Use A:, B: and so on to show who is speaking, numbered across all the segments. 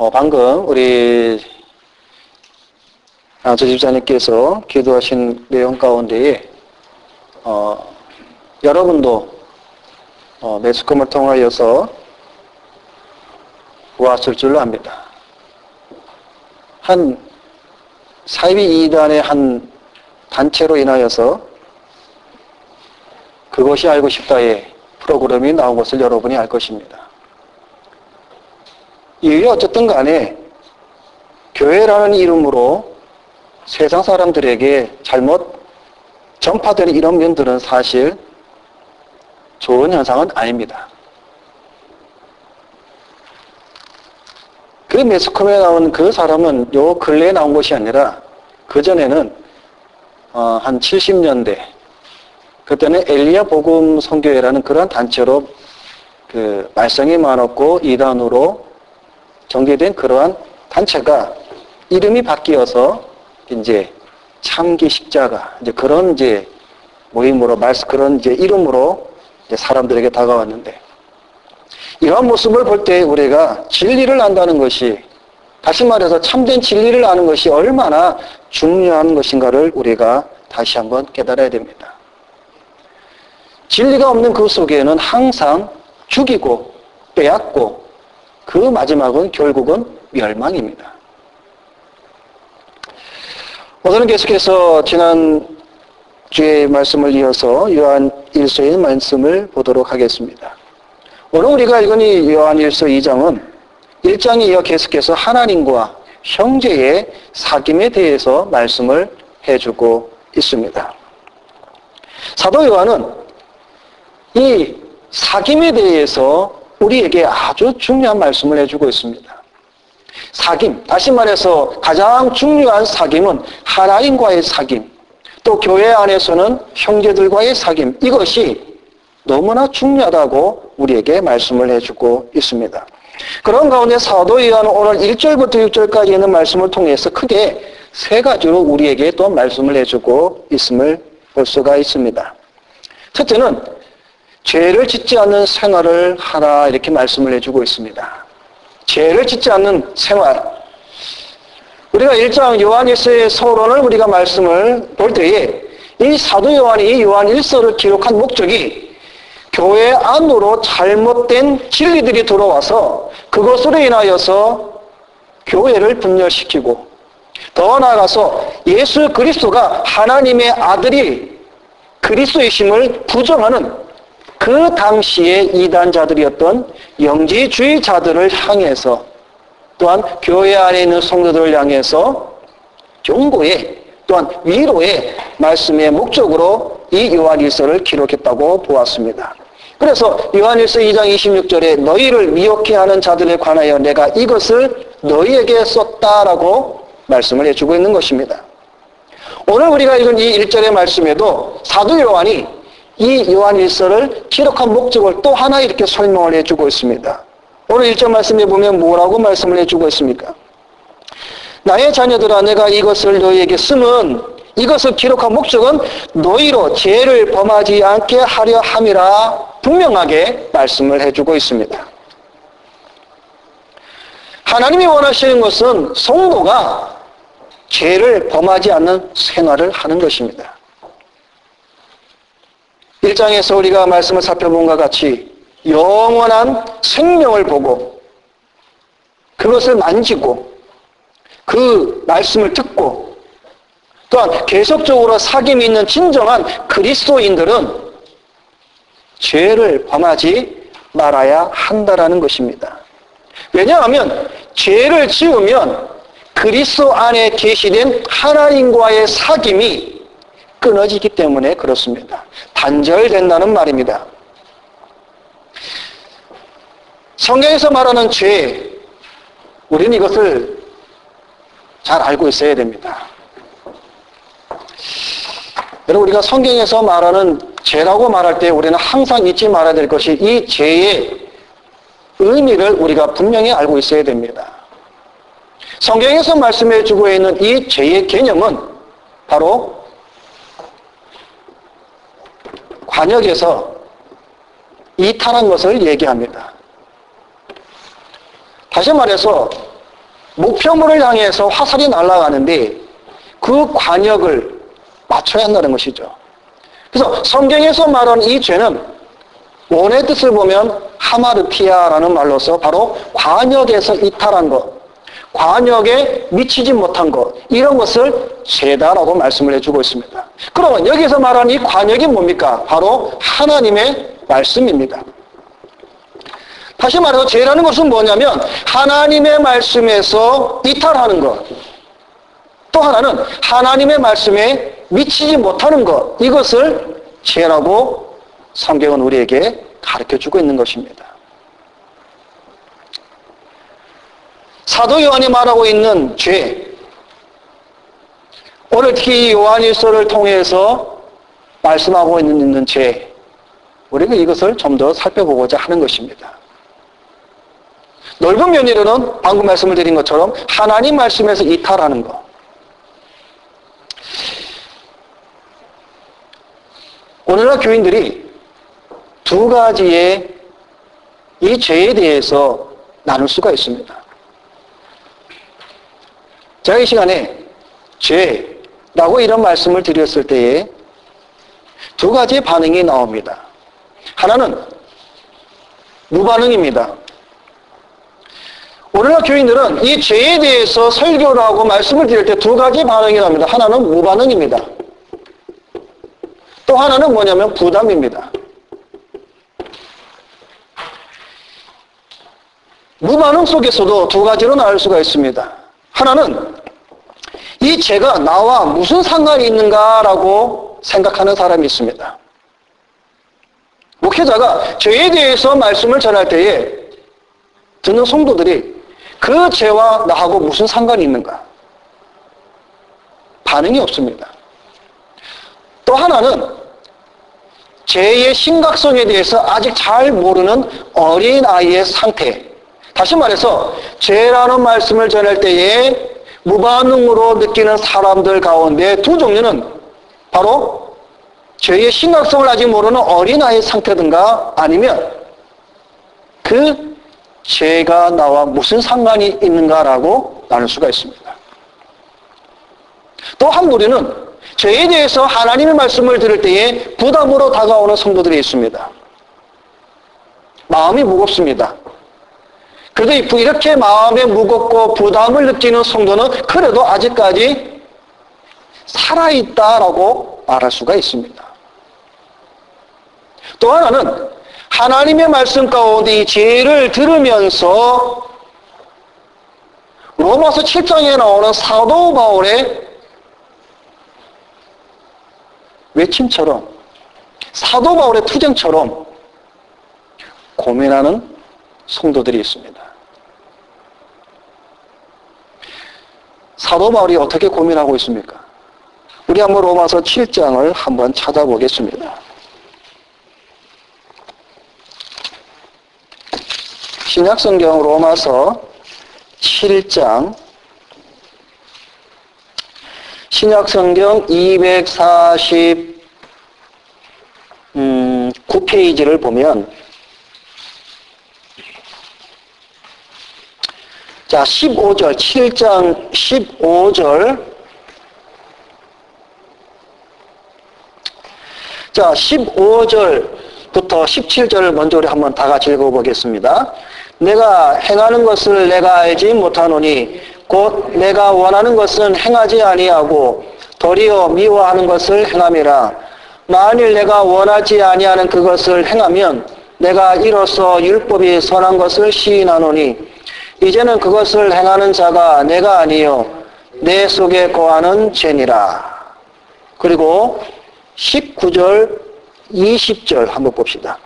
A: 방금 우리 저 집사님께서 기도하신 내용 가운데에 여러분도 매스컴을 통하여서 보았을 줄로 압니다. 한 사이비 이단의 한 단체로 인하여서 그것이 알고 싶다의 프로그램이 나온 것을 여러분이 알 것입니다. 이게 어쨌든 간에 교회라는 이름으로 세상 사람들에게 잘못 전파되는 이런 면들은 사실 좋은 현상은 아닙니다. 그 매스컴에 나온 그 사람은 요 근래에 나온 것이 아니라 그전에는 한 70년대 그때는 엘리야 복음 선교회라는 그런 단체로 그 말썽이 많았고 이단으로 전개된 그러한 단체가 이름이 바뀌어서 이제 참기 십자가 이제 그런 이제 모임으로 그런 이제 이름으로 이제 사람들에게 다가왔는데 이러한 모습을 볼 때 우리가 진리를 안다는 것이 다시 말해서 참된 진리를 아는 것이 얼마나 중요한 것인가를 우리가 다시 한번 깨달아야 됩니다. 진리가 없는 그 속에는 항상 죽이고 빼앗고 그 마지막은 결국은 멸망입니다. 오늘은 계속해서 지난 주의 말씀을 이어서 요한 1서의 말씀을 보도록 하겠습니다. 오늘 우리가 읽은 이 요한 1서 2장은 1장에 이어 계속해서 하나님과 형제의 사귐에 대해서 말씀을 해주고 있습니다. 사도 요한은 이 사귐에 대해서 우리에게 아주 중요한 말씀을 해주고 있습니다. 사귐, 다시 말해서 가장 중요한 사귐은 하나님과의 사귐, 또 교회 안에서는 형제들과의 사귐, 이것이 너무나 중요하다고 우리에게 말씀을 해주고 있습니다. 그런 가운데 사도 요한은 오늘 1절부터 6절까지 있는 말씀을 통해서 크게 세 가지로 우리에게 또 말씀을 해주고 있음을 볼 수가 있습니다. 첫째는 죄를 짓지 않는 생활을 하라 이렇게 말씀을 해주고 있습니다. 죄를 짓지 않는 생활. 우리가 1장 요한 1서의 서론을 우리가 말씀을 볼 때에 이 사도 요한이 요한 1서를 기록한 목적이 교회 안으로 잘못된 진리들이 들어와서 그것으로 인하여서 교회를 분열시키고 더 나아가서 예수 그리스도가 하나님의 아들이 그리스도이심을 부정하는 그 당시의 이단자들이었던 영지주의자들을 향해서 또한 교회 안에 있는 성도들을 향해서 경고의 또한 위로의 말씀의 목적으로 이 요한 1서를 기록했다고 보았습니다. 그래서 요한 1서 2장 26절에 너희를 미혹해 하는 자들에 관하여 내가 이것을 너희에게 썼다라고 말씀을 해주고 있는 것입니다. 오늘 우리가 읽은 이 1절의 말씀에도 사도 요한이 이 요한 1서를 기록한 목적을 또 하나 이렇게 설명을 해주고 있습니다. 오늘 1절 말씀에 보면 뭐라고 말씀을 해주고 있습니까? 나의 자녀들아 내가 이것을 너희에게 쓰면 이것을 기록한 목적은 너희로 죄를 범하지 않게 하려 함이라 분명하게 말씀을 해주고 있습니다. 하나님이 원하시는 것은 성도가 죄를 범하지 않는 생활을 하는 것입니다. 1장에서 우리가 말씀을 살펴본 것과 같이 영원한 생명을 보고 그것을 만지고 그 말씀을 듣고 또한 계속적으로 사귐이 있는 진정한 그리스도인들은 죄를 범하지 말아야 한다라는 것입니다. 왜냐하면 죄를 지으면 그리스도 안에 계시된 하나님과의 사귐이 끊어지기 때문에 그렇습니다. 단절된다는 말입니다. 성경에서 말하는 죄, 우리는 이것을 잘 알고 있어야 됩니다. 여러분 우리가 성경에서 말하는 죄라고 말할 때 우리는 항상 잊지 말아야 될 것이 이 죄의 의미를 우리가 분명히 알고 있어야 됩니다. 성경에서 말씀해 주고 있는 이 죄의 개념은 바로 관역에서 이탈한 것을 얘기합니다. 다시 말해서 목표물을 향해서 화살이 날아가는데 그 관역을 맞춰야 한다는 것이죠. 그래서 성경에서 말하는 이 죄는 원의 뜻을 보면 하마르티아라는 말로서 바로 관역에서 이탈한 것, 관역에 미치지 못한 것, 이런 것을 죄다라고 말씀을 해주고 있습니다. 그러면 여기서 말하는 이 관역이 뭡니까? 바로 하나님의 말씀입니다. 다시 말해서 죄라는 것은 뭐냐면 하나님의 말씀에서 이탈하는 것, 또 하나는 하나님의 말씀에 미치지 못하는 것, 이것을 죄라고 성경은 우리에게 가르쳐주고 있는 것입니다. 사도 요한이 말하고 있는 죄, 오늘 특히 요한일서를 통해서 말씀하고 있는 죄, 우리가 이것을 좀 더 살펴보고자 하는 것입니다. 넓은 면으로는 방금 말씀을 드린 것처럼 하나님 말씀에서 이탈하는 것. 오늘날 교인들이 두 가지의 이 죄에 대해서 나눌 수가 있습니다. 제가 이 시간에 죄라고 이런 말씀을 드렸을 때에 두 가지의 반응이 나옵니다. 하나는 무반응입니다. 오늘날 교인들은 이 죄에 대해서 설교를 하고 말씀을 드릴 때 두 가지 반응이 나옵니다. 하나는 무반응입니다. 또 하나는 뭐냐면 부담입니다. 무반응 속에서도 두 가지로 나눌 수가 있습니다. 하나는 이 죄가 나와 무슨 상관이 있는가라고 생각하는 사람이 있습니다. 목회자가 죄에 대해서 말씀을 전할 때에 듣는 성도들이 그 죄와 나하고 무슨 상관이 있는가? 반응이 없습니다. 또 하나는 죄의 심각성에 대해서 아직 잘 모르는 어린아이의 상태. 다시 말해서 죄라는 말씀을 전할 때에 무반응으로 느끼는 사람들 가운데 두 종류는 바로 죄의 심각성을 아직 모르는 어린아이의 상태든가 아니면 그 죄가 나와 무슨 상관이 있는가라고 나눌 수가 있습니다. 또 한 무리는 죄에 대해서 하나님의 말씀을 들을 때에 부담으로 다가오는 성도들이 있습니다. 마음이 무겁습니다. 그래도 이렇게 마음에 무겁고 부담을 느끼는 성도는 그래도 아직까지 살아있다라고 말할 수가 있습니다. 또 하나는 하나님의 말씀 가운데 이 죄를 들으면서 로마서 7장에 나오는 사도 바울의 외침처럼 사도 바울의 투쟁처럼 고민하는 성도들이 있습니다. 사도 바울이 어떻게 고민하고 있습니까? 우리 한번 로마서 7장을 한번 찾아보겠습니다. 신약성경 로마서 7장 신약성경 249페이지를 보면 자 15절 7장 15절 자 15절부터 17절을 먼저 우리 한번 다 같이 읽어보겠습니다. 내가 행하는 것을 내가 알지 못하노니 곧 내가 원하는 것은 행하지 아니하고 도리어 미워하는 것을 행함이라. 만일 내가 원하지 아니하는 그것을 행하면 내가 이로써 율법이 선한 것을 시인하노니 이제는 그것을 행하는 자가 내가 아니요 내 속에 거하는 죄니라. 그리고 19절 20절 한번 봅시다.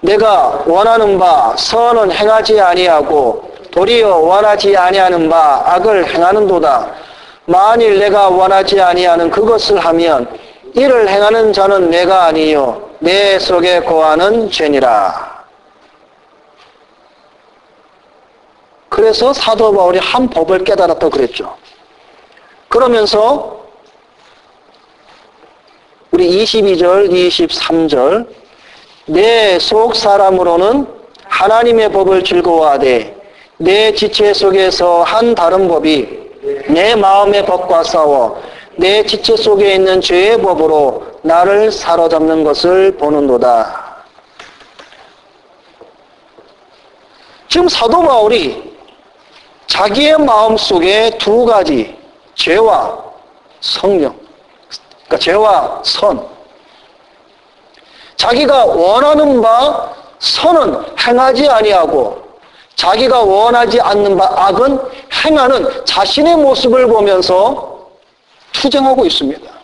A: 내가 원하는 바 선은 행하지 아니하고 도리어 원하지 아니하는 바 악을 행하는도다. 만일 내가 원하지 아니하는 그것을 하면 이를 행하는 자는 내가 아니요 내 속에 거하는 죄니라. 그래서 사도 바울이 한 법을 깨달았다고 그랬죠. 그러면서 우리 22절, 23절 내 속 사람으로는 하나님의 법을 즐거워하되 내 지체 속에서 한 다른 법이 내 마음의 법과 싸워 내 지체 속에 있는 죄의 법으로 나를 사로잡는 것을 보는도다. 지금 사도 바울이 자기의 마음 속에 두 가지 죄와 성령, 그러니까 죄와 선, 자기가 원하는 바 선은 행하지 아니하고 자기가 원하지 않는 바 악은 행하는 자신의 모습을 보면서 투쟁하고 있습니다.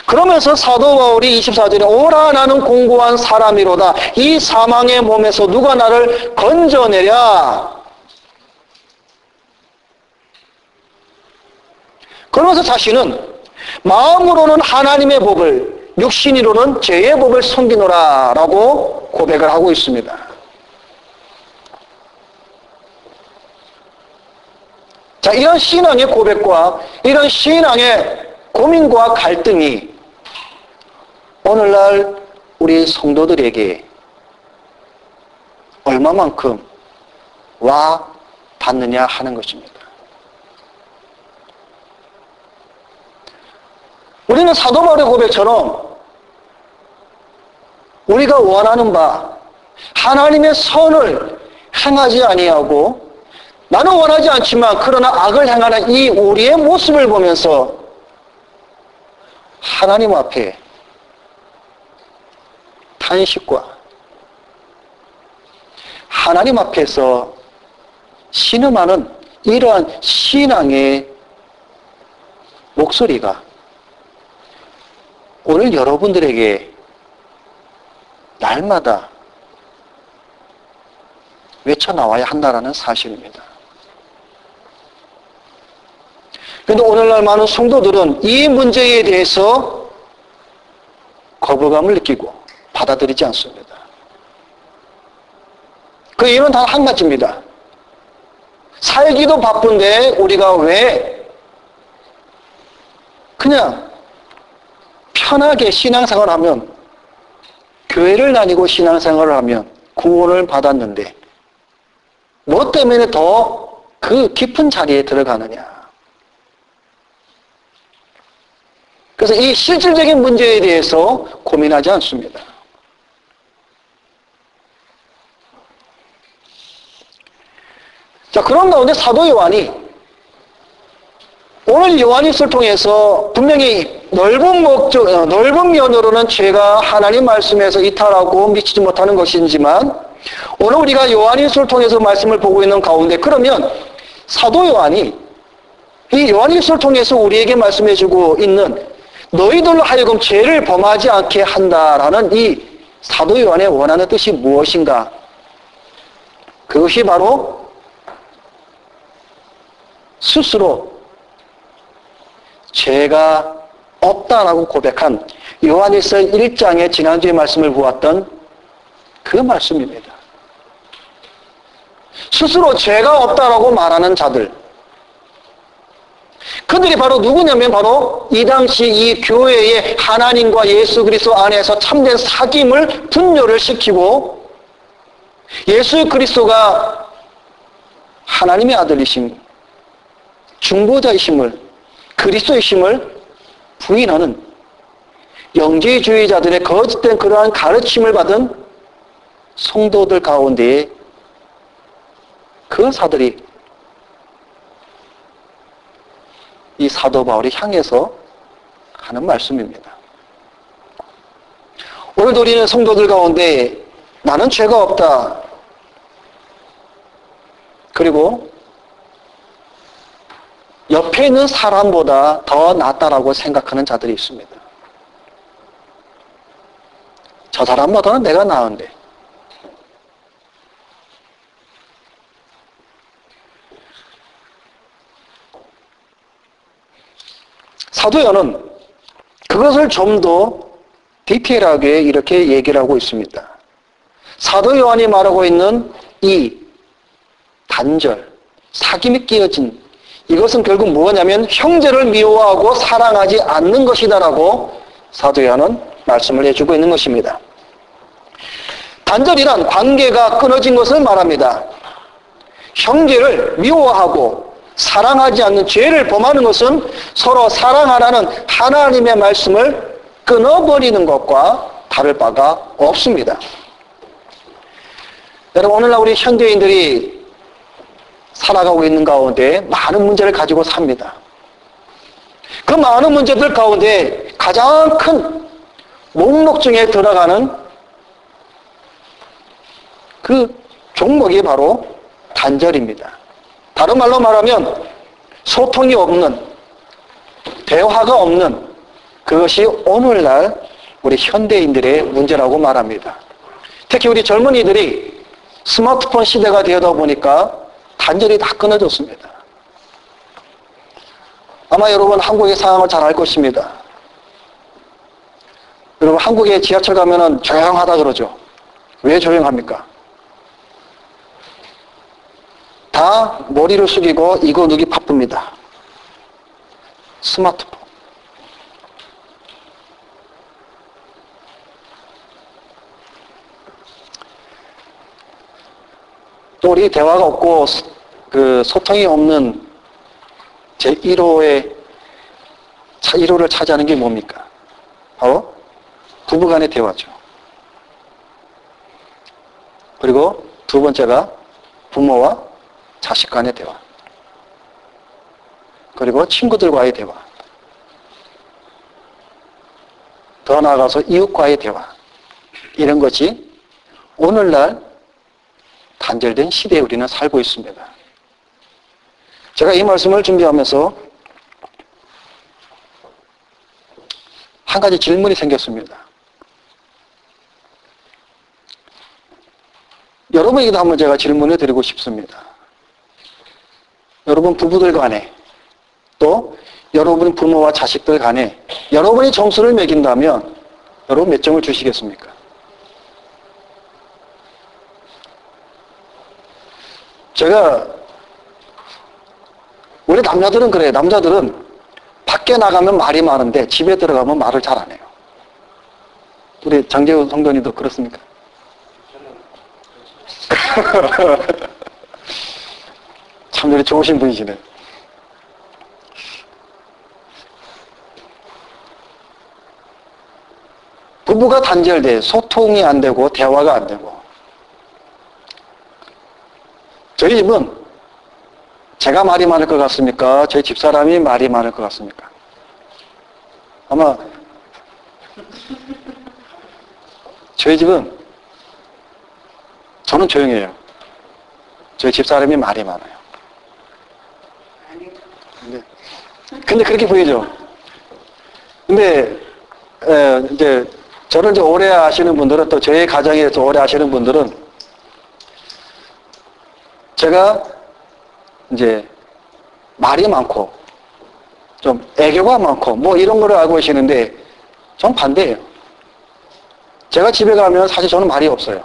A: 그러면서 사도 바울이 24절에 오라 나는 공고한 사람이로다. 이 사망의 몸에서 누가 나를 건져내랴. 그러면서 자신은 마음으로는 하나님의 법을, 육신으로는 죄의 법을 섬기노라 라고 고백을 하고 있습니다. 자, 이런 신앙의 고백과 이런 신앙의 고민과 갈등이 오늘날 우리 성도들에게 얼마만큼 와 닿느냐 하는 것입니다. 우리는 사도 바울의 고백처럼 우리가 원하는 바 하나님의 선을 행하지 아니하고 나는 원하지 않지만 그러나 악을 행하는 이 우리의 모습을 보면서 하나님 앞에 탄식과 하나님 앞에서 신음하는 이러한 신앙의 목소리가 오늘 여러분들에게 날마다 외쳐나와야 한다는 사실입니다. 그런데 오늘날 많은 성도들은 이 문제에 대해서 거부감을 느끼고 받아들이지 않습니다. 그 이유는 단 한 가지입니다. 살기도 바쁜데 우리가 왜 그냥 편하게 신앙생활을 하면, 교회를 다니고 신앙생활을 하면 구원을 받았는데 뭐 때문에 더 그 깊은 자리에 들어가느냐. 그래서 이 실질적인 문제에 대해서 고민하지 않습니다. 자, 그런 가운데 사도 요한이 오늘 요한일서를 통해서 분명히 넓은 면으로는 죄가 하나님 말씀에서 이탈하고 미치지 못하는 것이지만 오늘 우리가 요한일서를 통해서 말씀을 보고 있는 가운데 그러면 사도 요한이 이 요한일서를 통해서 우리에게 말씀해주고 있는 너희들로 하여금 죄를 범하지 않게 한다라는 이 사도 요한의 원하는 뜻이 무엇인가? 그것이 바로 스스로 죄가 없다라고 고백한 요한일서 1장의 지난주에 말씀을 보았던 그 말씀입니다. 스스로 죄가 없다라고 말하는 자들, 그들이 바로 누구냐면 바로 이 당시 이 교회의 하나님과 예수 그리스도 안에서 참된 사귐을 분열을 시키고 예수 그리스도가 하나님의 아들이심, 중보자이심을, 그리스도이심을 부인하는 영지주의자들의 거짓된 그러한 가르침을 받은 성도들 가운데에 그 사들이 이 사도 바울이 향해서 하는 말씀입니다. 오늘도 우리는 성도들 가운데 나는 죄가 없다. 그리고 옆에 있는 사람보다 더 낫다라고 생각하는 자들이 있습니다. 저 사람보다는 내가 나은데. 사도 요한은 그것을 좀 더 디테일하게 이렇게 얘기를 하고 있습니다. 사도 요한이 말하고 있는 이 단절, 사귐이 끼어진 이것은 결국 뭐냐면 형제를 미워하고 사랑하지 않는 것이다라고 사도 요한은 말씀을 해주고 있는 것입니다. 단절이란 관계가 끊어진 것을 말합니다. 형제를 미워하고 사랑하지 않는 죄를 범하는 것은 서로 사랑하라는 하나님의 말씀을 끊어버리는 것과 다를 바가 없습니다. 여러분, 오늘날 우리 현대인들이 살아가고 있는 가운데 많은 문제를 가지고 삽니다. 그 많은 문제들 가운데 가장 큰 목록 중에 들어가는 그 종목이 바로 단절입니다. 다른 말로 말하면 소통이 없는, 대화가 없는, 그것이 오늘날 우리 현대인들의 문제라고 말합니다. 특히 우리 젊은이들이 스마트폰 시대가 되다 보니까 단절이 다 끊어졌습니다. 아마 여러분 한국의 상황을 잘 알 것입니다. 여러분 한국의 지하철 가면은 조용하다 그러죠. 왜 조용합니까? 다 머리를 숙이고 이거 누기 바쁩니다. 스마트폰. 또 우리 대화가 없고 그 소통이 없는 제1호의 1호를 차지하는 게 뭡니까? 바로 부부간의 대화죠. 그리고 두 번째가 부모와 자식 간의 대화. 그리고 친구들과의 대화. 더 나아가서 이웃과의 대화. 이런 것이 오늘날 단절된 시대에 우리는 살고 있습니다. 제가 이 말씀을 준비하면서 한 가지 질문이 생겼습니다. 여러분에게도 한번 제가 질문을 드리고 싶습니다. 여러분 부부들 간에 또 여러분 부모와 자식들 간에 여러분이 점수를 매긴다면 여러분 몇 점을 주시겠습니까? 제가 우리 남자들은 그래요. 남자들은 밖에 나가면 말이 많은데 집에 들어가면 말을 잘 안 해요. 우리 장재훈 성도님도 그렇습니까? 참 우리 좋으신 분이시네. 부부가 단절돼 소통이 안 되고 대화가 안 되고 저희 집은 제가 말이 많을 것 같습니까? 저희 집사람이 말이 많을 것 같습니까? 아마 저희 집은 저는 조용해요. 저희 집사람이 말이 많아요. 근데 그렇게 보이죠? 근데 이제 저를 이제 오래 아시는 분들은 또 저희 가정에서 오래 아시는 분들은 제가 이제 말이 많고 좀 애교가 많고 뭐 이런 거를 알고 계시는데 전 반대예요. 제가 집에 가면 사실 저는 말이 없어요.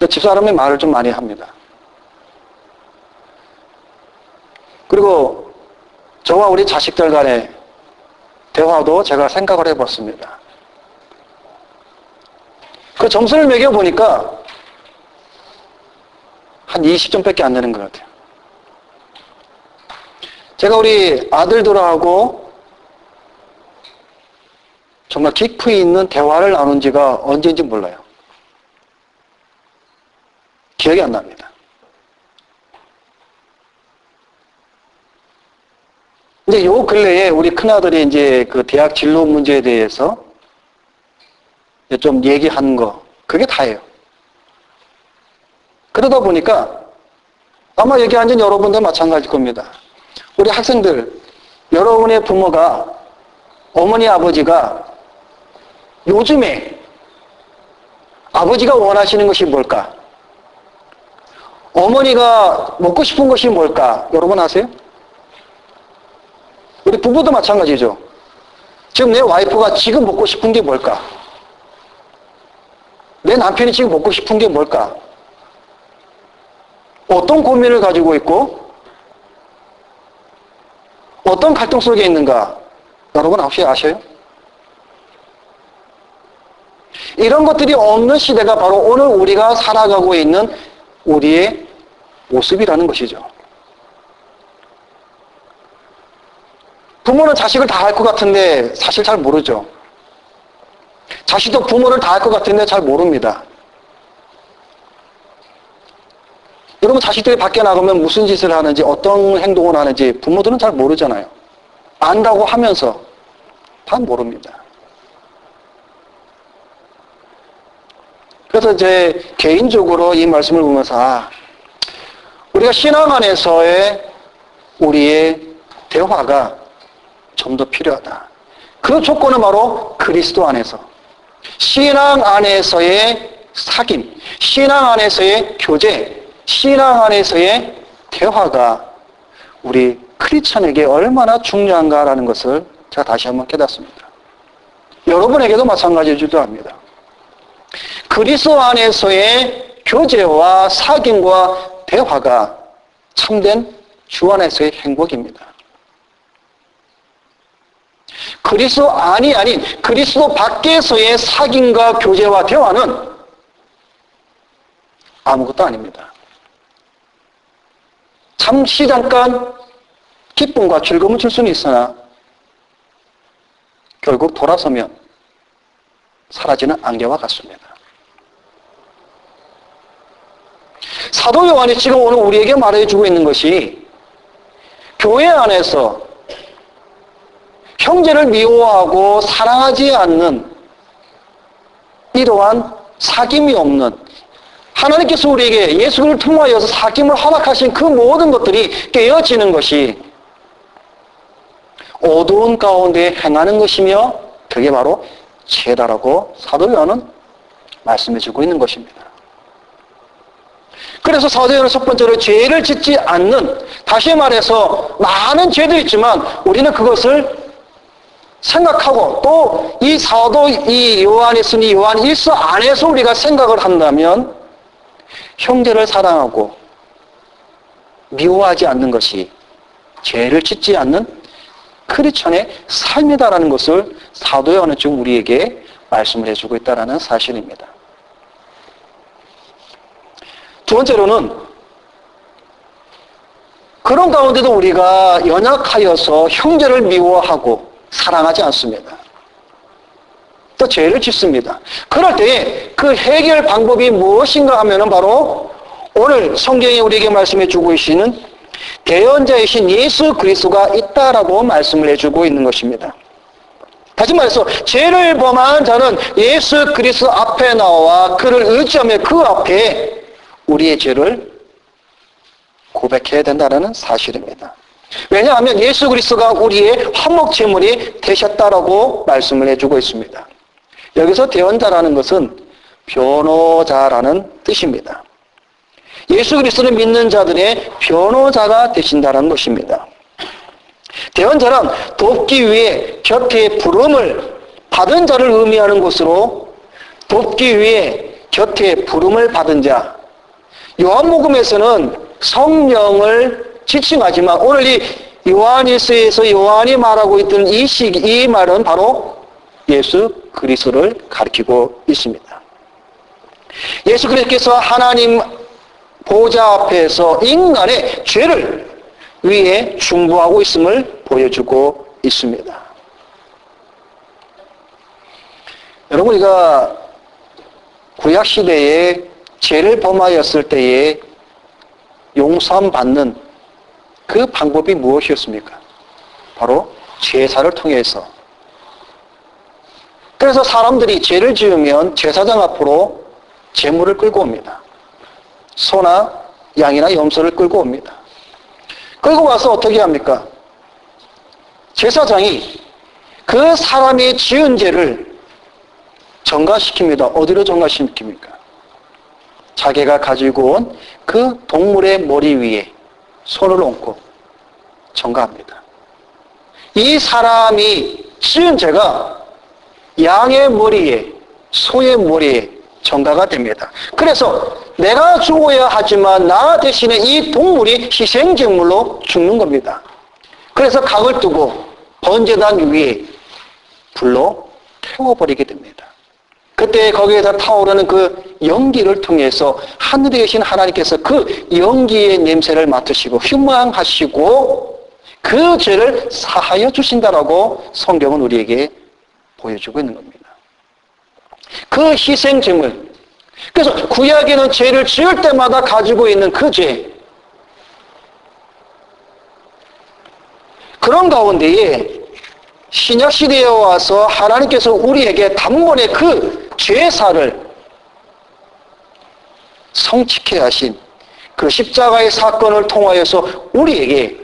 A: 집사람이 말을 좀 많이 합니다. 그리고 저와 우리 자식들 간의 대화도 제가 생각을 해봤습니다. 그 점수를 매겨보니까 한 20점밖에 안 되는 것 같아요. 제가 우리 아들들하고 정말 깊이 있는 대화를 나눈 지가 언제인지 몰라요. 기억이 안 납니다. 근데 요 근래에 우리 큰아들이 이제 그 대학 진로 문제에 대해서 좀 얘기하는 거, 그게 다예요. 그러다 보니까 아마 여기 앉은 여러분도 마찬가지일 겁니다. 우리 학생들, 여러분의 부모가, 어머니, 아버지가 요즘에 아버지가 원하시는 것이 뭘까? 어머니가 먹고 싶은 것이 뭘까? 여러분 아세요? 우리 부부도 마찬가지죠. 지금 내 와이프가 지금 먹고 싶은 게 뭘까? 내 남편이 지금 먹고 싶은 게 뭘까? 어떤 고민을 가지고 있고 어떤 갈등 속에 있는가? 여러분 혹시 아셔요? 이런 것들이 없는 시대가 바로 오늘 우리가 살아가고 있는 우리의 모습이라는 것이죠. 부모는 자식을 다 할 것 같은데 사실 잘 모르죠. 자식도 부모를 다 할 것 같은데 잘 모릅니다. 여러분 자식들이 밖에 나가면 무슨 짓을 하는지 어떤 행동을 하는지 부모들은 잘 모르잖아요. 안다고 하면서 다 모릅니다. 그래서 이제 개인적으로 이 말씀을 보면서 우리가 신앙 안에서의 우리의 대화가 좀 더 필요하다. 그 조건은 바로 그리스도 안에서 신앙 안에서의 사귐, 신앙 안에서의 교제, 신앙 안에서의 대화가 우리 크리스천에게 얼마나 중요한가라는 것을 제가 다시 한번 깨닫습니다. 여러분에게도 마찬가지일 줄도 압니다. 그리스도 안에서의 교제와 사귐과 대화가 참된 주 안에서의 행복입니다. 그리스도 안이 아닌 그리스도 밖에서의 사귐과 교제와 대화는 아무것도 아닙니다. 잠시 잠깐 기쁨과 즐거움을 줄 수는 있으나 결국 돌아서면 사라지는 안개와 같습니다. 사도 요한이 지금 오늘 우리에게 말해주고 있는 것이 교회 안에서 형제를 미워하고 사랑하지 않는 이러한 사귐이 없는 하나님께서 우리에게 예수를 통하여서 사귐을 허락하신 그 모든 것들이 깨어지는 것이 어두운 가운데 행하는 것이며 그게 바로 죄다라고 사도 요한은 말씀해주고 있는 것입니다. 그래서 사도 요한은 첫 번째로 죄를 짓지 않는, 다시 말해서 많은 죄도 있지만 우리는 그것을 생각하고 또 이 사도 이 요한이 쓴 이 요한 1서 안에서 우리가 생각을 한다면 형제를 사랑하고 미워하지 않는 것이 죄를 짓지 않는 크리스천의 삶이다라는 것을 사도 요한은 지금 우리에게 말씀을 해주고 있다는 사실입니다. 두 번째로는 그런 가운데도 우리가 연약하여서 형제를 미워하고 사랑하지 않습니다. 또 죄를 짓습니다. 그럴 때에 그 해결 방법이 무엇인가 하면은 바로 오늘 성경이 우리에게 말씀해 주고 계시는 대언자이신 예수 그리스도가 있다라고 말씀을 해주고 있는 것입니다. 다시 말해서 죄를 범한 자는 예수 그리스도 앞에 나와 그를 의지하며 그 앞에 우리의 죄를 고백해야 된다는 사실입니다. 왜냐하면 예수 그리스도가 우리의 화목 제물이 되셨다라고 말씀을 해주고 있습니다. 여기서 대언자라는 것은 변호자라는 뜻입니다. 예수 그리스도를 믿는 자들의 변호자가 되신다는 것입니다. 대언자란 돕기 위해 곁에 부름을 받은 자를 의미하는 것으로 돕기 위해 곁에 부름을 받은 자, 요한복음에서는 성령을 지칭하지만 오늘 이 요한일서에서 요한이 말하고 있던 이 말은 바로 예수 그리스도를 가리키고 있습니다. 예수 그리스도께서 하나님 보좌 앞에서 인간의 죄를 위해 중보하고 있음을 보여주고 있습니다. 여러분, 우리가 구약시대에 죄를 범하였을 때에 용서함 받는 그 방법이 무엇이었습니까? 바로 제사를 통해서. 그래서 사람들이 죄를 지으면 제사장 앞으로 제물을 끌고 옵니다. 소나 양이나 염소를 끌고 옵니다. 끌고 와서 어떻게 합니까? 제사장이 그 사람이 지은 죄를 정가시킵니다. 어디로 정가시킵니까? 자기가 가지고 온 그 동물의 머리 위에 손을 얹고 정가합니다. 이 사람이 지은 죄가 양의 머리에, 소의 머리에 정가가 됩니다. 그래서 내가 죽어야 하지만 나 대신에 이 동물이 희생제물로 죽는 겁니다. 그래서 각을 두고 번제단 위에 불로 태워버리게 됩니다. 그때 거기에다 타오르는 그 연기를 통해서 하늘에 계신 하나님께서 그 연기의 냄새를 맡으시고 휴망하시고 그 죄를 사하여 주신다라고 성경은 우리에게 보여주고 있는 겁니다. 그 희생제물, 그래서 구약에는 죄를 지을 때마다 가지고 있는 그 죄, 그런 가운데에 신약시대에 와서 하나님께서 우리에게 단번에 그 죄사를 성취케 하신 그 십자가의 사건을 통하여서 우리에게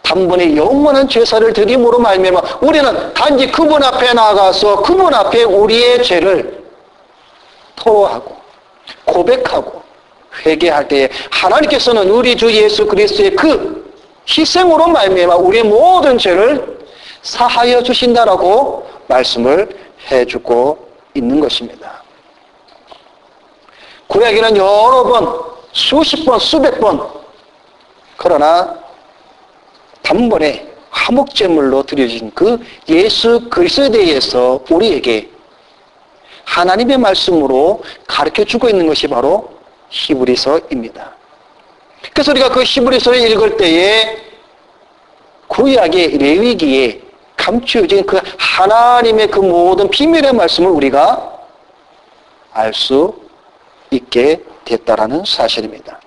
A: 단번에 영원한 죄사를 드림으로 말미암아 우리는 단지 그분 앞에 나가서 그분 앞에 우리의 죄를 토로하고 고백하고 회개할 때에 하나님께서는 우리 주 예수 그리스도의 그 희생으로 말미암아 우리의 모든 죄를 사하여 주신다라고 말씀을 해주고 있는 것입니다. 구약에는 여러 번, 수십 번, 수백 번, 그러나 단번에 화목제물로 드려진 그 예수 그리스도에 대해서 우리에게 하나님의 말씀으로 가르쳐주고 있는 것이 바로 히브리서입니다. 그래서 우리가 그 히브리서를 읽을 때에 구약의 레위기에 감추어진 그 하나님의 그 모든 비밀의 말씀을 우리가 알 수 있게 됐다라는 사실입니다.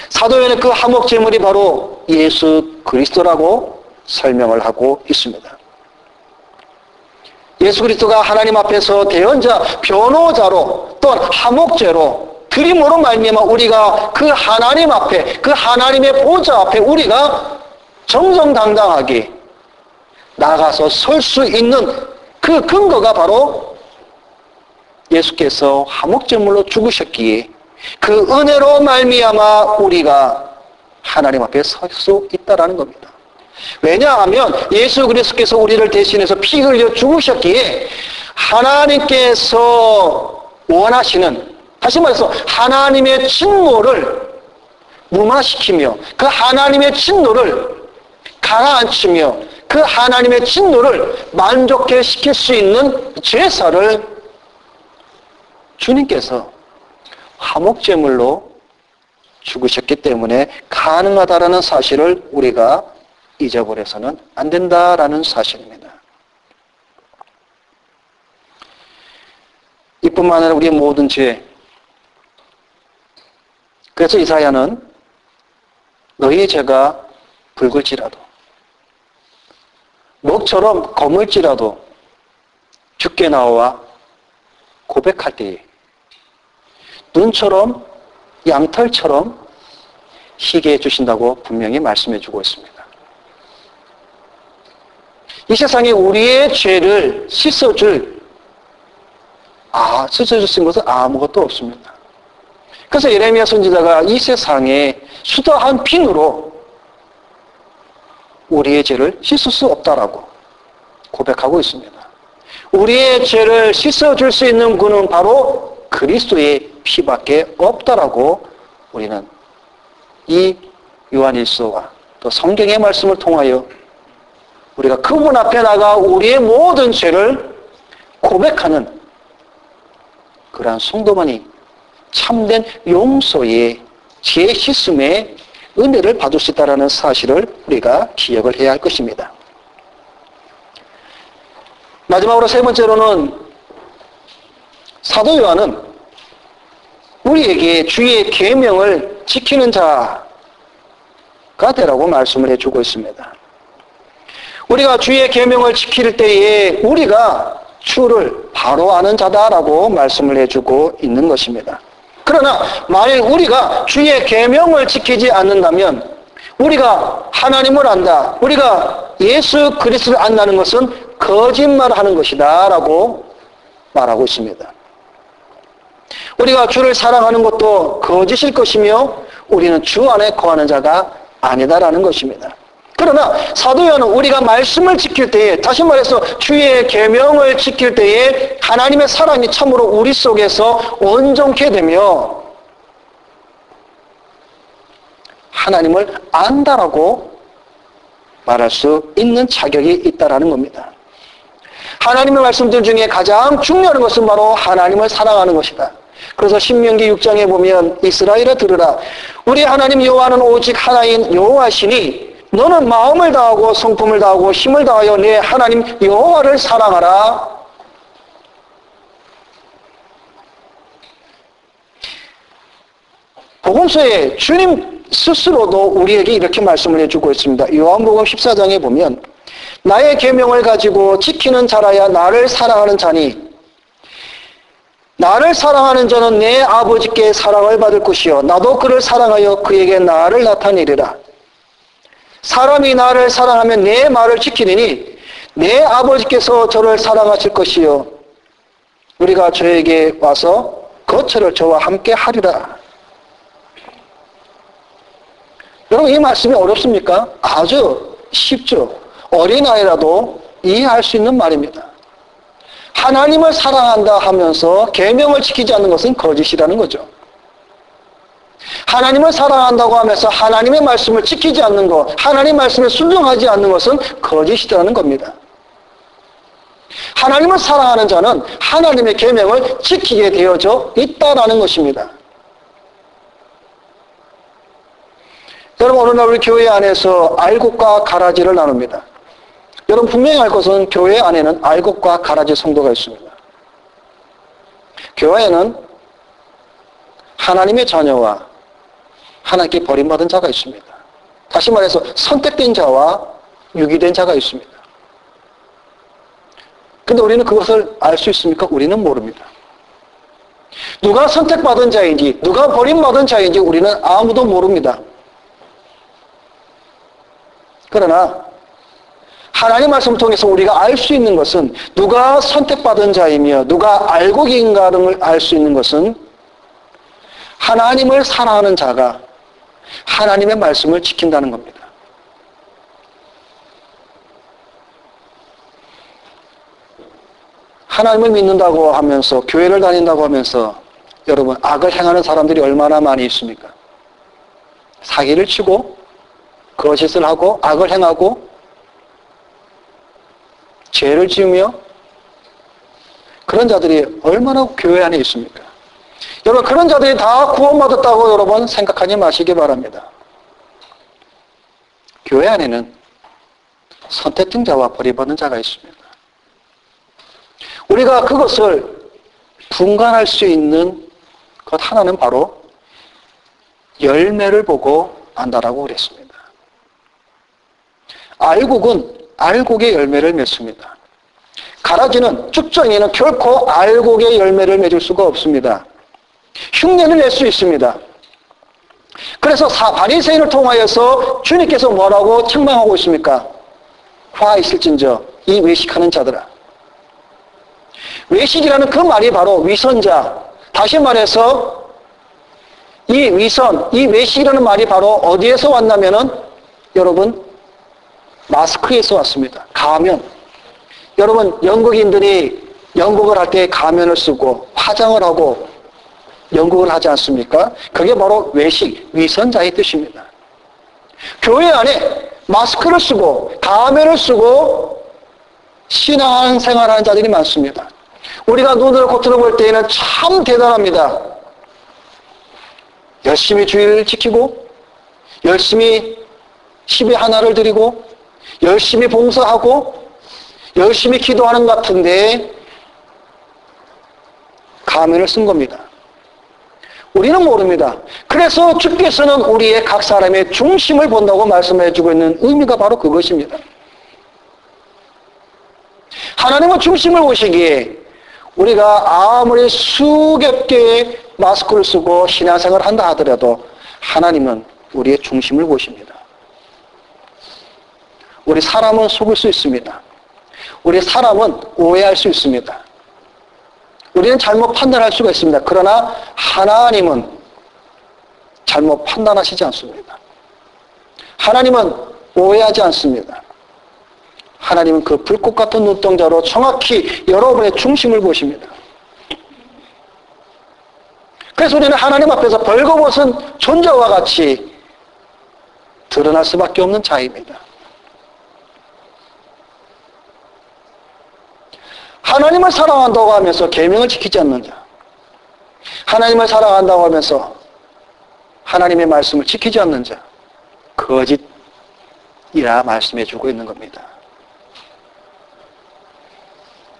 A: 사도행은 그 화목제물이 바로 예수 그리스도라고 설명을 하고 있습니다. 예수 그리스도가 하나님 앞에서 대언자, 변호자로 또한 화목제로 드림으로 말미암아 우리가 그 하나님 앞에, 그 하나님의 보좌 앞에 우리가 정정당당하게 나가서 설 수 있는 그 근거가 바로 예수께서 화목제물로 죽으셨기에 그 은혜로 말미암아 우리가 하나님 앞에 설 수 있다라는 겁니다. 왜냐하면 예수 그리스도께서 우리를 대신해서 피 흘려 죽으셨기에 하나님께서 원하시는, 다시 말해서 하나님의 진노를 무마시키며 그 하나님의 진노를 가라앉히며 그 하나님의 진노를 만족해 시킬 수 있는 제사를 주님께서 화목제물로 죽으셨기 때문에 가능하다라는 사실을 우리가 잊어버려서는 안 된다라는 사실입니다. 이뿐만 아니라 우리의 모든 죄, 그래서 이사야는 너희의 죄가 붉을지라도 목처럼 검을지라도 주께 나와 고백할 때에 눈처럼 양털처럼 희게 해주신다고 분명히 말씀해주고 있습니다. 이 세상에 우리의 죄를 씻어줄 수 있는 것은 아무것도 없습니다. 그래서 예레미야 선지자가 이 세상에 수다한 핀으로 우리의 죄를 씻을 수 없다라고 고백하고 있습니다. 우리의 죄를 씻어줄 수 있는 분은 바로 그리스도의 피밖에 없다라고 우리는 이 요한일서와 또 성경의 말씀을 통하여 우리가 그분 앞에 나가 우리의 모든 죄를 고백하는 그러한 성도만이 참된 용서의 죄 씻음의 은혜를 받을 수 있다는 사실을 우리가 기억을 해야 할 것입니다. 마지막으로 세 번째로는 사도 요한은 우리에게 주의 계명을 지키는 자가 되라고 말씀을 해주고 있습니다. 우리가 주의 계명을 지킬 때에 우리가 주를 바로 아는 자다라고 말씀을 해주고 있는 것입니다. 그러나 만일 우리가 주의 계명을 지키지 않는다면 우리가 하나님을 안다, 우리가 예수 그리스도를 안다는 것은 거짓말하는 것이다 라고 말하고 있습니다. 우리가 주를 사랑하는 것도 거짓일 것이며 우리는 주 안에 거하는 자가 아니다라는 것입니다. 그러나 사도 요한은 우리가 말씀을 지킬 때에, 다시 말해서 주의 계명을 지킬 때에 하나님의 사랑이 참으로 우리 속에서 온전케 되며 하나님을 안다라고 말할 수 있는 자격이 있다라는 겁니다. 하나님의 말씀들 중에 가장 중요한 것은 바로 하나님을 사랑하는 것이다. 그래서 신명기 6장에 보면 이스라엘아 들으라. 우리 하나님 여호와는 오직 하나인 여호와시니 너는 마음을 다하고 성품을 다하고 힘을 다하여 내 하나님 여호와를 사랑하라. 복음서에 주님 스스로도 우리에게 이렇게 말씀을 해주고 있습니다. 요한복음 14장에 보면 나의 계명을 가지고 지키는 자라야 나를 사랑하는 자니 나를 사랑하는 자는 내 아버지께 사랑을 받을 것이요 나도 그를 사랑하여 그에게 나를 나타내리라. 사람이 나를 사랑하면 내 말을 지키리니 내 아버지께서 저를 사랑하실 것이요 우리가 저에게 와서 거처를 저와 함께 하리라. 여러분 이 말씀이 어렵습니까? 아주 쉽죠. 어린아이라도 이해할 수 있는 말입니다. 하나님을 사랑한다 하면서 계명을 지키지 않는 것은 거짓이라는 거죠. 하나님을 사랑한다고 하면서 하나님의 말씀을 지키지 않는 것, 하나님의 말씀에 순종하지 않는 것은 거짓이라는 겁니다. 하나님을 사랑하는 자는 하나님의 계명을 지키게 되어져 있다라는 것입니다. 여러분 어느 날 우리 교회 안에서 알곡과 가라지를 나눕니다. 여러분 분명히 알 것은 교회 안에는 알곡과 가라지 성도가 있습니다. 교회에는 하나님의 자녀와 하나님께 버림받은 자가 있습니다. 다시 말해서 선택된 자와 유기된 자가 있습니다. 근데 우리는 그것을 알 수 있습니까? 우리는 모릅니다. 누가 선택받은 자인지 누가 버림받은 자인지 우리는 아무도 모릅니다. 그러나 하나님 말씀을 통해서 우리가 알 수 있는 것은 누가 선택받은 자이며 누가 알곡인가를 알 수 있는 것은 하나님을 사랑하는 자가 하나님의 말씀을 지킨다는 겁니다. 하나님을 믿는다고 하면서 교회를 다닌다고 하면서 여러분 악을 행하는 사람들이 얼마나 많이 있습니까? 사기를 치고 거짓을 하고 악을 행하고 죄를 지으며 그런 자들이 얼마나 교회 안에 있습니까? 여러분 그런 자들이 다 구원받았다고 여러분 생각하지 마시기 바랍니다. 교회 안에는 선택된 자와 버림받은 자가 있습니다. 우리가 그것을 분간할 수 있는 것 하나는 바로 열매를 보고 안다라고 그랬습니다. 알곡은 알곡의 열매를 맺습니다. 가라지는 쭉정이는 결코 알곡의 열매를 맺을 수가 없습니다. 흉내를 낼 수 있습니다. 그래서 바리새인을 통하여서 주님께서 뭐라고 책망하고 있습니까? 화 있을진저 이 외식하는 자들아. 외식이라는 그 말이 바로 위선자. 다시 말해서 이 위선, 이 외식이라는 말이 바로 어디에서 왔냐면은 여러분 마스크에서 왔습니다. 가면. 여러분 영국인들이 영국을 할 때 가면을 쓰고 화장을 하고 영국을 하지 않습니까? 그게 바로 외식, 위선자의 뜻입니다. 교회 안에 마스크를 쓰고 가면을 쓰고 신앙생활하는 자들이 많습니다. 우리가 눈으로 겉으로 볼 때에는 참 대단합니다. 열심히 주일을 지키고 열심히 10의 하나를 드리고 열심히 봉사하고 열심히 기도하는 것 같은데 가면을 쓴 겁니다. 우리는 모릅니다. 그래서 주께서는 우리의 각 사람의 중심을 본다고 말씀해주고 있는 의미가 바로 그것입니다. 하나님은 중심을 보시기에 우리가 아무리 수백 개의 마스크를 쓰고 신앙생활을 한다 하더라도 하나님은 우리의 중심을 보십니다. 우리 사람은 속을 수 있습니다. 우리 사람은 오해할 수 있습니다. 우리는 잘못 판단할 수가 있습니다. 그러나 하나님은 잘못 판단하시지 않습니다. 하나님은 오해하지 않습니다. 하나님은 그 불꽃 같은 눈동자로 정확히 여러분의 중심을 보십니다. 그래서 우리는 하나님 앞에서 벌거벗은 존재와 같이 드러날 수밖에 없는 자입니다. 하나님을 사랑한다고 하면서 계명을 지키지 않느냐? 하나님을 사랑한다고 하면서 하나님의 말씀을 지키지 않는 자, 거짓이라 말씀해 주고 있는 겁니다.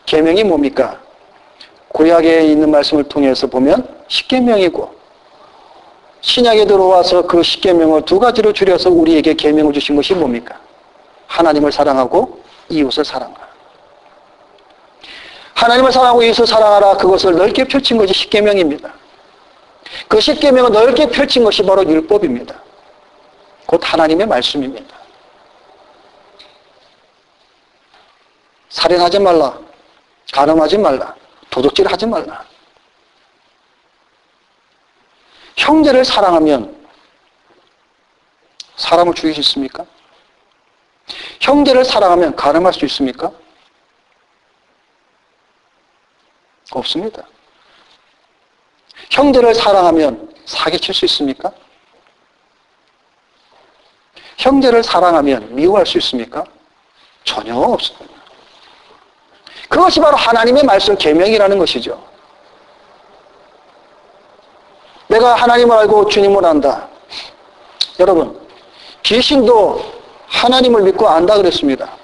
A: 계명이 뭡니까? 구약에 있는 말씀을 통해서 보면 십계명이고, 신약에 들어와서 그 십계명을 두 가지로 줄여서 우리에게 계명을 주신 것이 뭡니까? 하나님을 사랑하고 이웃을 사랑하라. 하나님을 사랑하고 이웃을 사랑하라, 그것을 넓게 펼친 것이 십계명입니다. 그 십계명을 넓게 펼친 것이 바로 율법입니다. 곧 하나님의 말씀입니다. 살인하지 말라, 간음하지 말라, 도둑질하지 말라. 형제를 사랑하면 사람을 죽일 수 있습니까? 형제를 사랑하면 간음할 수 있습니까? 없습니다. 형제를 사랑하면 사기칠 수 있습니까? 형제를 사랑하면 미워할 수 있습니까? 전혀 없습니다. 그것이 바로 하나님의 말씀 계명이라는 것이죠. 내가 하나님을 알고 주님을 안다. 여러분, 귀신도 하나님을 믿고 안다 그랬습니다.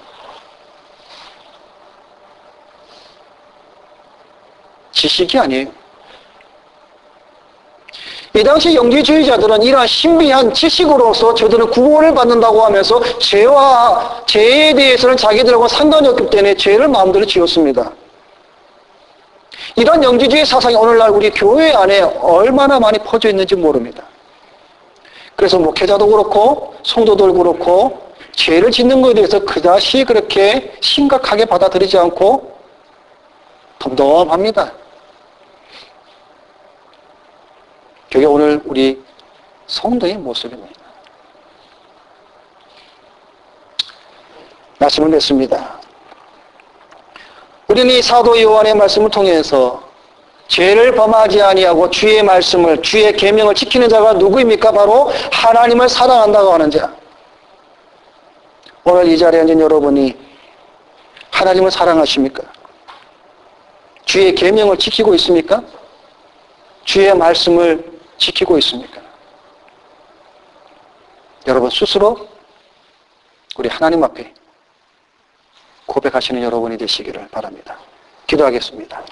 A: 지식이 아니에요. 이 당시 영지주의자들은 이러한 신비한 지식으로서 저들은 구원을 받는다고 하면서 죄에 대해서는 자기들하고 상관이 없기 때문에 죄를 마음대로 지었습니다. 이런 영지주의 사상이 오늘날 우리 교회 안에 얼마나 많이 퍼져 있는지 모릅니다. 그래서 목회자도 그렇고 성도도 그렇고 죄를 짓는 것에 대해서 그다시 그렇게 심각하게 받아들이지 않고 덤덤합니다. 그게 오늘 우리 성도의 모습입니다. 말씀을 맺습니다. 우리는 이 사도 요한의 말씀을 통해서 죄를 범하지 아니하고 주의 말씀을, 주의 계명을 지키는 자가 누구입니까? 바로 하나님을 사랑한다고 하는 자. 오늘 이 자리에 앉은 여러분이 하나님을 사랑하십니까? 주의 계명을 지키고 있습니까? 주의 말씀을 지키고 있습니까? 여러분 스스로 우리 하나님 앞에 고백하시는 여러분이 되시기를 바랍니다. 기도하겠습니다.